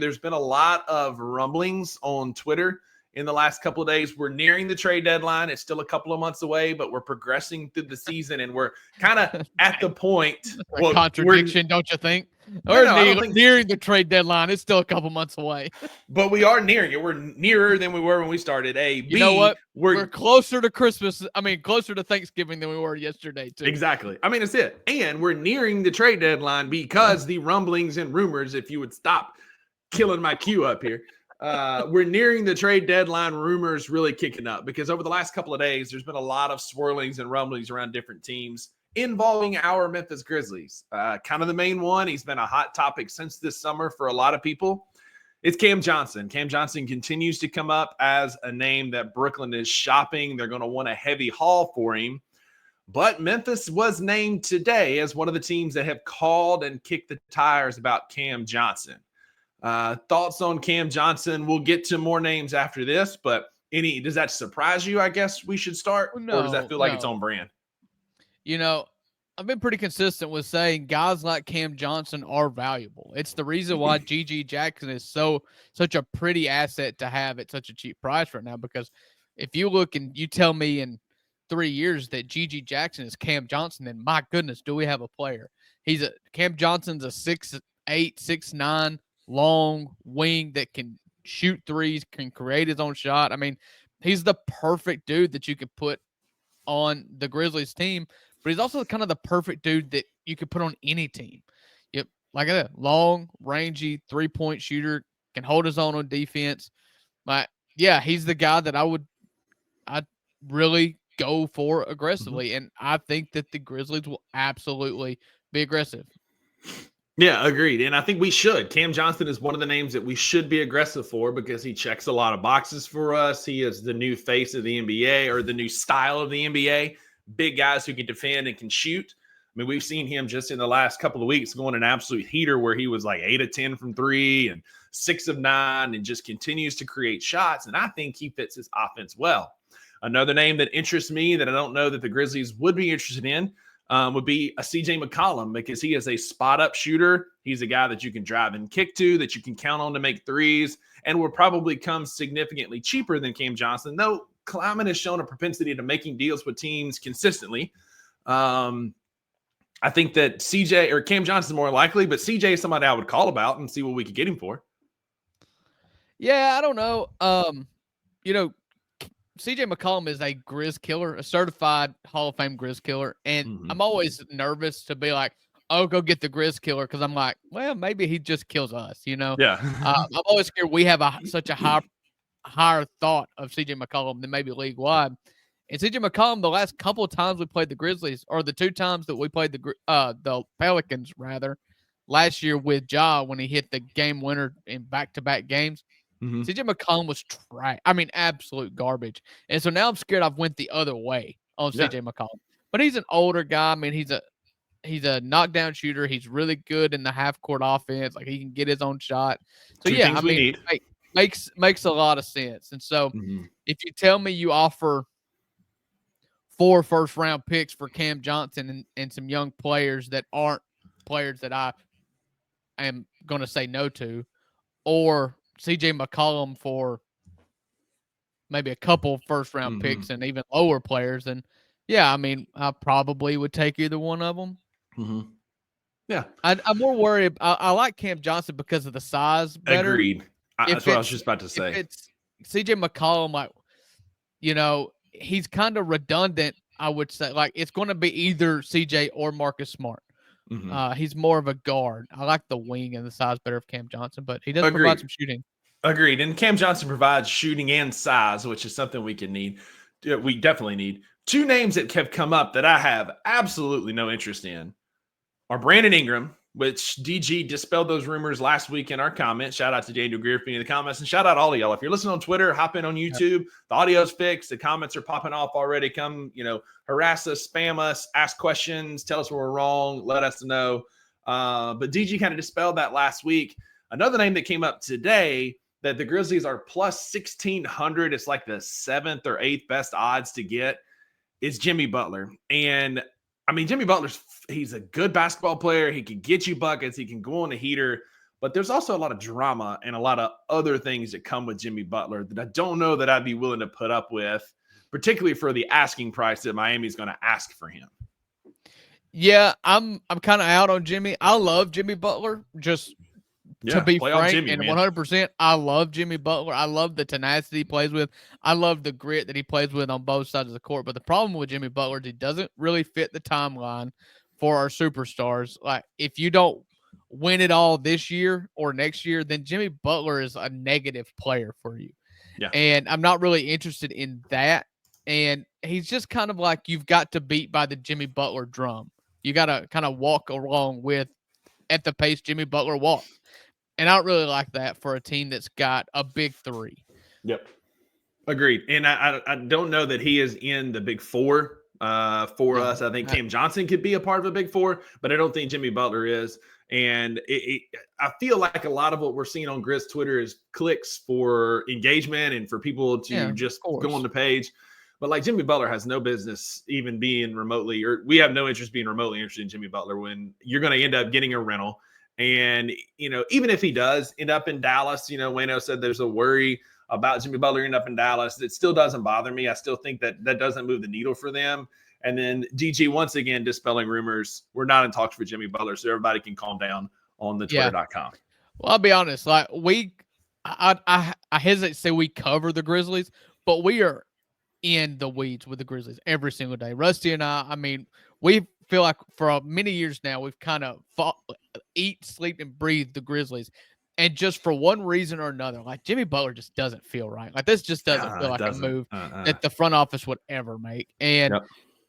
There's been a lot of rumblings on Twitter in the last couple of days. We're nearing the trade deadline. It's still a couple of months away, but we're progressing through the season, and we're kind of at the point. Well, contradiction, don't you think? No, I don't think nearing the trade deadline. It's still a couple months away. But we are nearing it. We're nearer than we were when we started. You know what? We're closer to Christmas. Closer to Thanksgiving than we were yesterday, too. Exactly. That's it. And we're nearing the trade deadline because the rumblings and rumors, if you would stop killing my cue up here, we're nearing the trade deadline, rumors really kicking up because over the last couple of days, there's been a lot of swirlings and rumblings around different teams involving our Memphis Grizzlies. Kind of the main one. He's been a hot topic since this summer for a lot of people. It's Cam Johnson. Cam Johnson continues to come up as a name that Brooklyn is shopping. They're going to want a heavy haul for him. But Memphis was named today as one of the teams that have called and kicked the tires about Cam Johnson. Thoughts on Cam Johnson? We'll get to more names after this, but does that surprise you? I guess we should start, or does that feel like its own brand? I've been pretty consistent with saying guys like Cam Johnson are valuable. It's the reason why GG Jackson is such a pretty asset to have at such a cheap price right now. Because if you look and you tell me in 3 years that GG Jackson is Cam Johnson, then my goodness, do we have a player? Cam Johnson's a 6'8", 6'9", long wing that can shoot threes, can create his own shot. He's the perfect dude that you could put on the Grizzlies team, but he's also kind of the perfect dude that you could put on any team. Yep, like I said, long, rangy, 3-point shooter, can hold his own on defense. He's the guy that I'd really go for aggressively, and I think that the Grizzlies will absolutely be aggressive. Yeah, agreed. And I think we should. Cam Johnson is one of the names that we should be aggressive for because he checks a lot of boxes for us. He is the new face of the NBA, or the new style of the NBA. Big guys who can defend and can shoot. We've seen him just in the last couple of weeks going an absolute heater where he was like 8 of 10 from 3 and 6 of 9 and just continues to create shots. And I think he fits his offense well. Another name that interests me that I don't know that the Grizzlies would be interested in would be a CJ McCollum, because he is a spot-up shooter. He's a guy that you can drive and kick to, that you can count on to make threes, and will probably come significantly cheaper than Cam Johnson, though Kleiman has shown a propensity to making deals with teams consistently. I think that CJ or Cam Johnson is more likely, but CJ is somebody I would call about and see what we could get him for. Yeah, I don't know. CJ McCollum is a Grizz killer, a certified Hall of Fame Grizz killer. And I'm always nervous to be like, oh, go get the Grizz killer. Cause I'm like, well, maybe he just kills us, Yeah. I'm always scared we have such a higher thought of CJ McCollum than maybe league wide. And CJ McCollum, the last couple of times we played the Grizzlies, or the 2 times that we played the Pelicans rather, last year with Ja when he hit the game winner in back-to-back games, CJ McCollum was absolute garbage. And so now I'm scared I've went the other way on CJ McCollum. But he's an older guy. He's a knockdown shooter. He's really good in the half-court offense. Like, he can get his own shot. So, makes a lot of sense. And so if you tell me you offer 4 first-round picks for Cam Johnson and some young players that aren't players that I am going to say no to, or CJ McCollum for maybe a couple first-round picks and even lower players, then, I probably would take either one of them. Yeah. I'm more worried. I like Cam Johnson because of the size better. Agreed. That's what I was just about to say. If it's CJ McCollum, he's kind of redundant, I would say. Like, it's going to be either CJ or Marcus Smart. He's more of a guard. I like the wing and the size better of Cam Johnson, but he does provide some shooting. Agreed. And Cam Johnson provides shooting and size, which is something we definitely need. 2 names that have come up that I have absolutely no interest in are Brandon Ingram, which DG dispelled those rumors last week in our comments. Shout out to Daniel Griffin in the comments, and shout out all of y'all. If you're listening on Twitter, hop in on YouTube. The audio's fixed. The comments are popping off already. Come, harass us, spam us, ask questions, tell us where we're wrong, let us know. But DG kind of dispelled that last week. Another name that came up today that the Grizzlies are plus 1,600. It's like the 7th or 8th best odds to get is Jimmy Butler. And Jimmy Butler's he's a good basketball player. He can get you buckets. He can go on a heater, But there's also a lot of drama and a lot of other things that come with Jimmy Butler that I don't know that I'd be willing to put up with, particularly for the asking price that Miami's going to ask for him. Yeah, I'm kind of out on Jimmy. I love Jimmy Butler. Just to be frank, Jimmy, and man. 100%, I love Jimmy Butler. I love the tenacity he plays with. I love the grit that he plays with on both sides of the court. But the problem with Jimmy Butler is he doesn't really fit the timeline for our superstars. Like, if you don't win it all this year or next year, then Jimmy Butler is a negative player for you. Yeah. And I'm not really interested in that. And he's just kind of like, you've got to beat by the Jimmy Butler drum. You got to kind of walk along with at the pace Jimmy Butler walks. And I don't really like that for a team that's got a big three. Yep. Agreed. And I don't know that he is in the big four for us. I think Cam Johnson could be a part of a big four, but I don't think Jimmy Butler is. And I feel like a lot of what we're seeing on Grizz Twitter is clicks for engagement and for people to just go on the page. But like Jimmy Butler has no business even being remotely, or we have no interest being remotely interested in Jimmy Butler when you're going to end up getting a rental. And, even if he does end up in Dallas, Wayno said there's a worry about Jimmy Butler ending up in Dallas. It still doesn't bother me. I still think that doesn't move the needle for them. And then DG once again dispelling rumors. We're not in talks for Jimmy Butler, so everybody can calm down on the Twitter.com. Well, I'll be honest. Like I hesitate to say we cover the Grizzlies, but we are in the weeds with the Grizzlies every single day. Rusty and I mean, we feel like for many years now, we've kind of eat, sleep, and breathe the Grizzlies. And just for one reason or another, like Jimmy Butler just doesn't feel right. Like this just doesn't feel like a move that the front office would ever make. And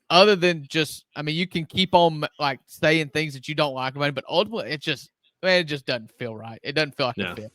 other than just, I mean, you can keep on like saying things that you don't like about it, but ultimately it just doesn't feel right. It doesn't feel like a fit.